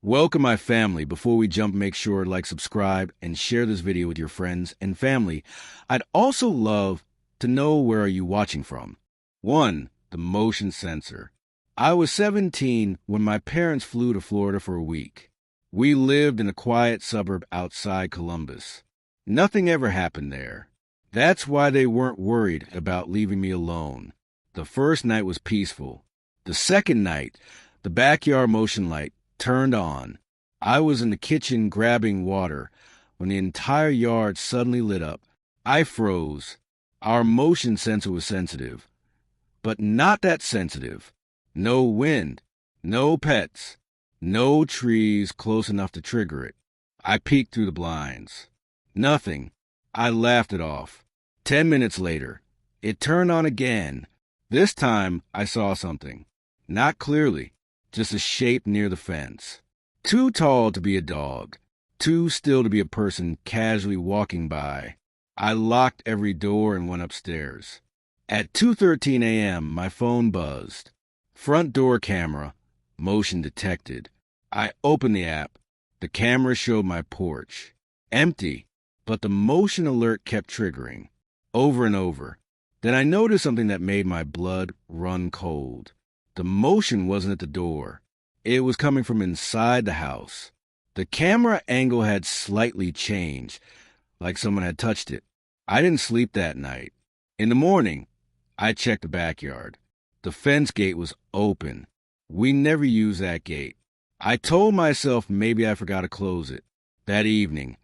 Welcome, my family. Before we jump, make sure to like, subscribe, and share this video with your friends and family. I'd also love to know where are you watching from. 1. The motion sensor. I was 17 when my parents flew to Florida for a week. We lived in a quiet suburb outside Columbus. Nothing ever happened there. That's why they weren't worried about leaving me alone. The first night was peaceful. The second night, the backyard motion light turned on. I was in the kitchen grabbing water when the entire yard suddenly lit up. I froze. Our motion sensor was sensitive, but not that sensitive. No wind, no pets, no trees close enough to trigger it. I peeked through the blinds. Nothing. I laughed it off. 10 minutes later, it turned on again. This time, I saw something. Not clearly. Just a shape near the fence. Too tall to be a dog. Too still to be a person casually walking by. I locked every door and went upstairs. At 2:13 a.m., my phone buzzed. Front door camera. Motion detected. I opened the app. The camera showed my porch. Empty, but the motion alert kept triggering. Over and over. Then I noticed something that made my blood run cold. The motion wasn't at the door. It was coming from inside the house. The camera angle had slightly changed, like someone had touched it. I didn't sleep that night. In the morning, I checked the backyard. The fence gate was open. We never used that gate. I told myself maybe I forgot to close it. That evening,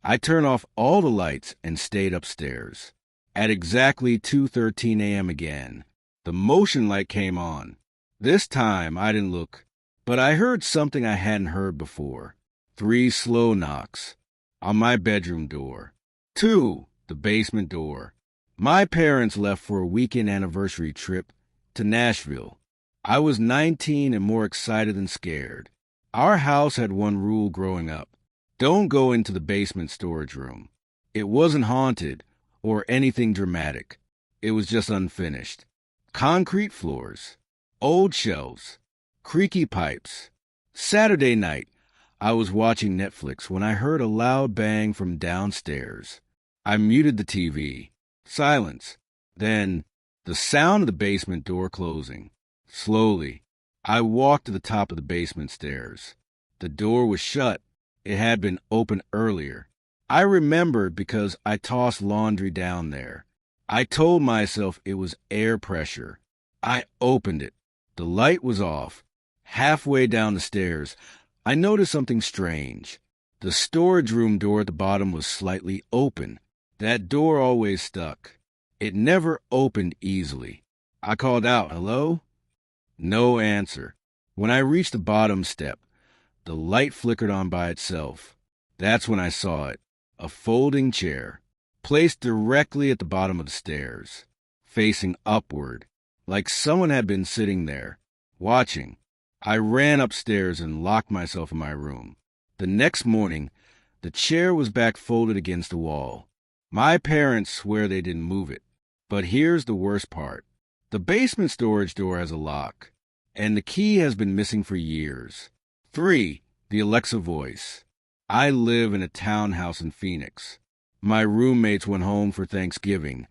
I turned off all the lights and stayed upstairs. At exactly 2:13 a.m. again, the motion light came on. This time, I didn't look, but I heard something I hadn't heard before. 3 slow knocks on my bedroom door. 2, the basement door. My parents left for a weekend anniversary trip to Nashville. I was 19 and more excited than scared. Our house had one rule growing up. Don't go into the basement storage room. It wasn't haunted or anything dramatic. It was just unfinished. Concrete floors. Old shelves, creaky pipes. Saturday night, I was watching Netflix when I heard a loud bang from downstairs. I muted the TV. Silence. Then, the sound of the basement door closing. Slowly, I walked to the top of the basement stairs. The door was shut. It had been opened earlier. I remembered because I tossed laundry down there. I told myself it was air pressure. I opened it. The light was off. Halfway down the stairs, I noticed something strange. The storage room door at the bottom was slightly open. That door always stuck. It never opened easily. I called out, "Hello?" No answer. When I reached the bottom step, the light flickered on by itself. That's when I saw it. A folding chair, placed directly at the bottom of the stairs, facing upward. Like someone had been sitting there, watching. I ran upstairs and locked myself in my room. The next morning, the chair was back folded against the wall. My parents swear they didn't move it. But here's the worst part. The basement storage door has a lock, and the key has been missing for years. 3. The Alexa voice. I live in a townhouse in Phoenix. My roommates went home for Thanksgiving,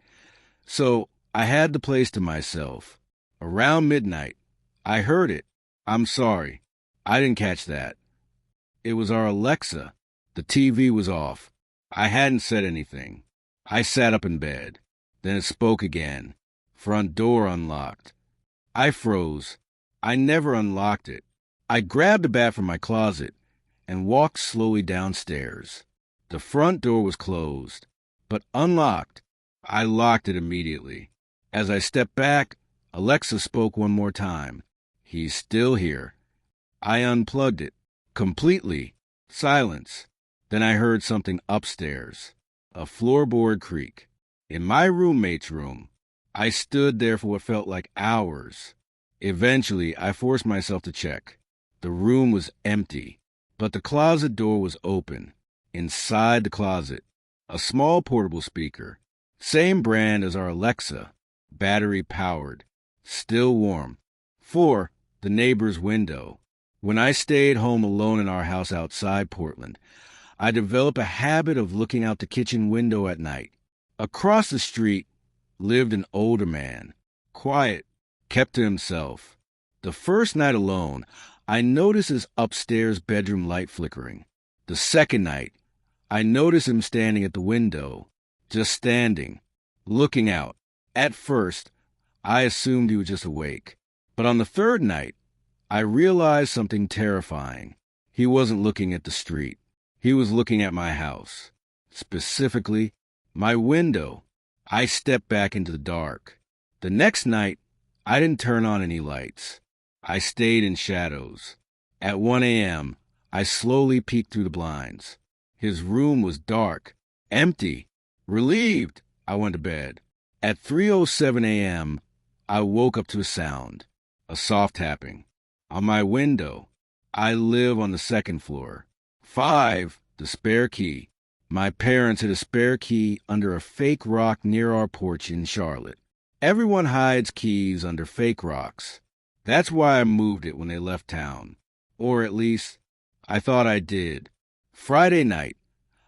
so I had the place to myself. Around midnight, I heard it. I'm sorry. I didn't catch that. It was our Alexa. The TV was off. I hadn't said anything. I sat up in bed. Then it spoke again. Front door unlocked. I froze. I never unlocked it. I grabbed a bat from my closet and walked slowly downstairs. The front door was closed, but unlocked. I locked it immediately. As I stepped back, Alexa spoke one more time. "He's still here." I unplugged it. Completely. Silence. Then I heard something upstairs. A floorboard creak. In my roommate's room. I stood there for what felt like hours. Eventually, I forced myself to check. The room was empty, but the closet door was open. Inside the closet, a small portable speaker. Same brand as our Alexa. Battery powered. Still warm. 4. The neighbor's window. When I stayed home alone in our house outside Portland, I developed a habit of looking out the kitchen window at night. Across the street lived an older man, quiet, kept to himself. The first night alone, I noticed his upstairs bedroom light flickering. The second night, I noticed him standing at the window, just standing, looking out. At first, I assumed he was just awake. But on the third night, I realized something terrifying. He wasn't looking at the street. He was looking at my house. Specifically, my window. I stepped back into the dark. The next night, I didn't turn on any lights. I stayed in shadows. At 1 a.m., I slowly peeked through the blinds. His room was dark, empty. Relieved, I went to bed. At 3:07 a.m., I woke up to a sound, a soft tapping. On my window. I live on the second floor. 5, the spare key. My parents hid a spare key under a fake rock near our porch in Charlotte. Everyone hides keys under fake rocks. That's why I moved it when they left town. Or at least, I thought I did. Friday night,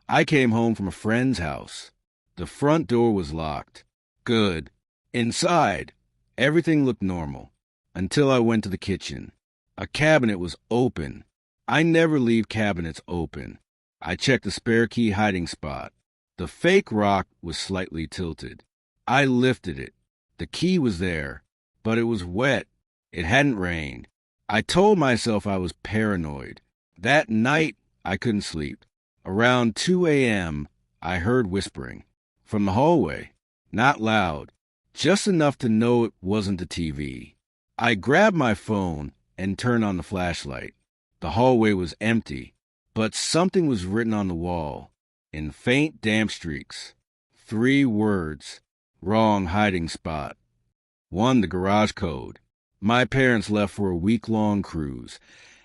I came home from a friend's house. The front door was locked. Good. Inside, everything looked normal. Until I went to the kitchen. A cabinet was open. I never leave cabinets open. I checked the spare key hiding spot. The fake rock was slightly tilted. I lifted it. The key was there, but it was wet. It hadn't rained. I told myself I was paranoid. That night, I couldn't sleep. Around 2 a.m., I heard whispering. From the hallway. Not loud. Just enough to know it wasn't the TV. I grabbed my phone and turned on the flashlight. The hallway was empty, but something was written on the wall, in faint damp streaks. 3 words. Wrong hiding spot. 1, the garage code. My parents left for a week-long cruise,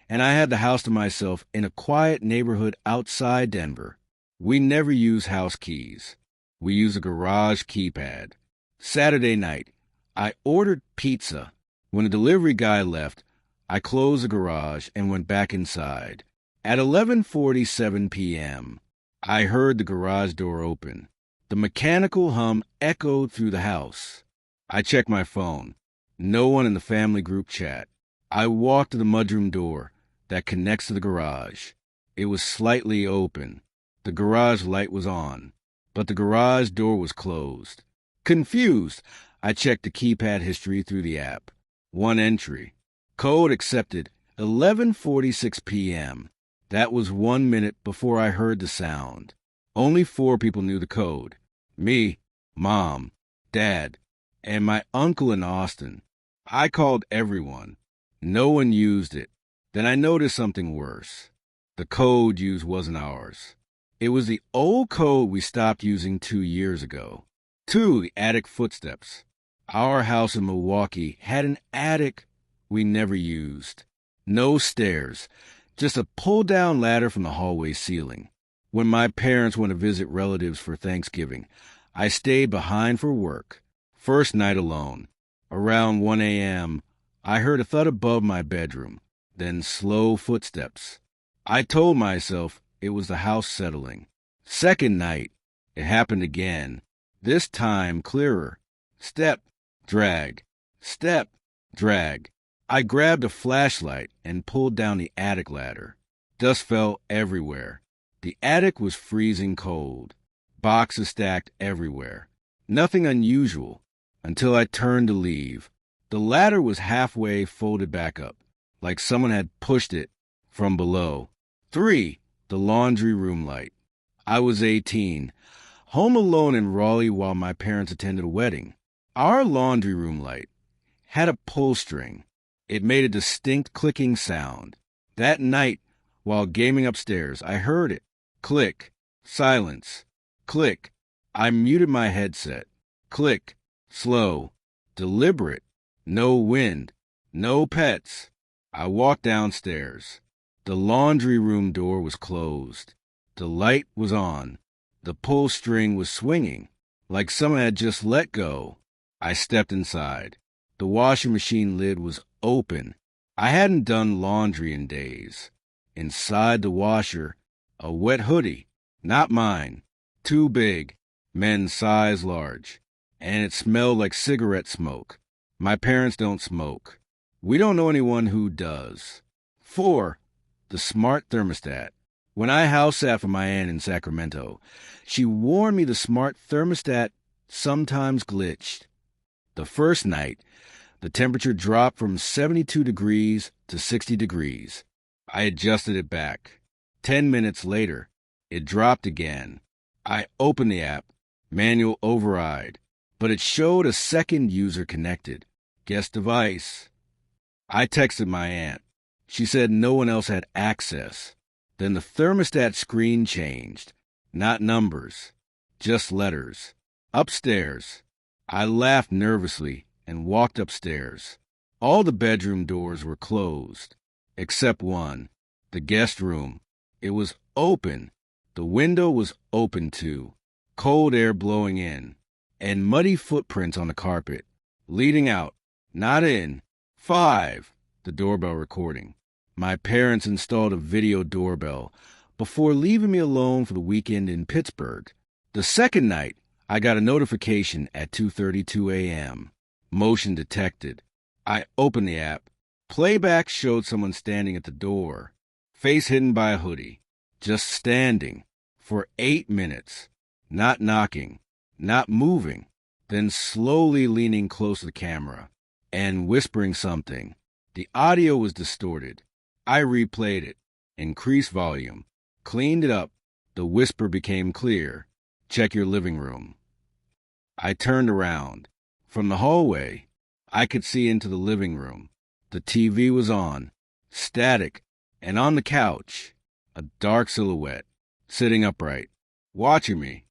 and I had the house to myself in a quiet neighborhood outside Denver. We never use house keys. We use a garage keypad. Saturday night, I ordered pizza. When the delivery guy left, I closed the garage and went back inside. At 11:47 p.m., I heard the garage door open. The mechanical hum echoed through the house. I checked my phone. No one in the family group chat. I walked to the mudroom door that connects to the garage. It was slightly open. The garage light was on, but the garage door was closed. Confused, I checked the keypad history through the app. 1 entry. Code accepted. 11:46 p.m. That was 1 minute before I heard the sound. Only 4 people knew the code. Me, Mom, Dad, and my uncle in Austin. I called everyone. No one used it. Then I noticed something worse. The code used wasn't ours. It was the old code we stopped using 2 years ago. 2, the attic footsteps. Our house in Milwaukee had an attic we never used. No stairs, just a pull-down ladder from the hallway ceiling. When my parents went to visit relatives for Thanksgiving, I stayed behind for work. First night alone. Around 1 a.m., I heard a thud above my bedroom, then slow footsteps. I told myself it was the house settling. Second night, it happened again. This time clearer. Step, drag. Step, drag. I grabbed a flashlight and pulled down the attic ladder. Dust fell everywhere. The attic was freezing cold. Boxes stacked everywhere. Nothing unusual until I turned to leave. The ladder was halfway folded back up, like someone had pushed it from below. 3, the laundry room light. I was 18, home alone in Raleigh while my parents attended a wedding. Our laundry room light had a pull string. It made a distinct clicking sound. That night, while gaming upstairs, I heard it. Click. Silence. Click. I muted my headset. Click. Slow. Deliberate. No wind. No pets. I walked downstairs. The laundry room door was closed. The light was on. The pull string was swinging, like someone had just let go. I stepped inside. The washing machine lid was open. I hadn't done laundry in days. Inside the washer, a wet hoodie, not mine, too big, men's size large, and it smelled like cigarette smoke. My parents don't smoke. We don't know anyone who does. 4. The smart thermostat. When I house sat for my aunt in Sacramento, she warned me the smart thermostat sometimes glitched. The first night, the temperature dropped from 72 degrees to 60 degrees. I adjusted it back. 10 minutes later, it dropped again. I opened the app, manual override, but it showed a second user connected. Guest device. I texted my aunt. She said no one else had access. Then the thermostat screen changed. Not numbers, just letters. Upstairs. I laughed nervously and walked upstairs. All the bedroom doors were closed, except one, the guest room. It was open. The window was open too, cold air blowing in, and muddy footprints on the carpet, leading out, not in. 5. The doorbell recording. My parents installed a video doorbell before leaving me alone for the weekend in Pittsburgh. The second night, I got a notification at 2:32 a.m. Motion detected. I opened the app. Playback showed someone standing at the door, face hidden by a hoodie, just standing for 8 minutes, not knocking, not moving, then slowly leaning close to the camera and whispering something. The audio was distorted. I replayed it, increased volume, cleaned it up. The whisper became clear. Check your living room. I turned around. From the hallway, I could see into the living room. The TV was on, static, and on the couch, a dark silhouette, sitting upright, watching me.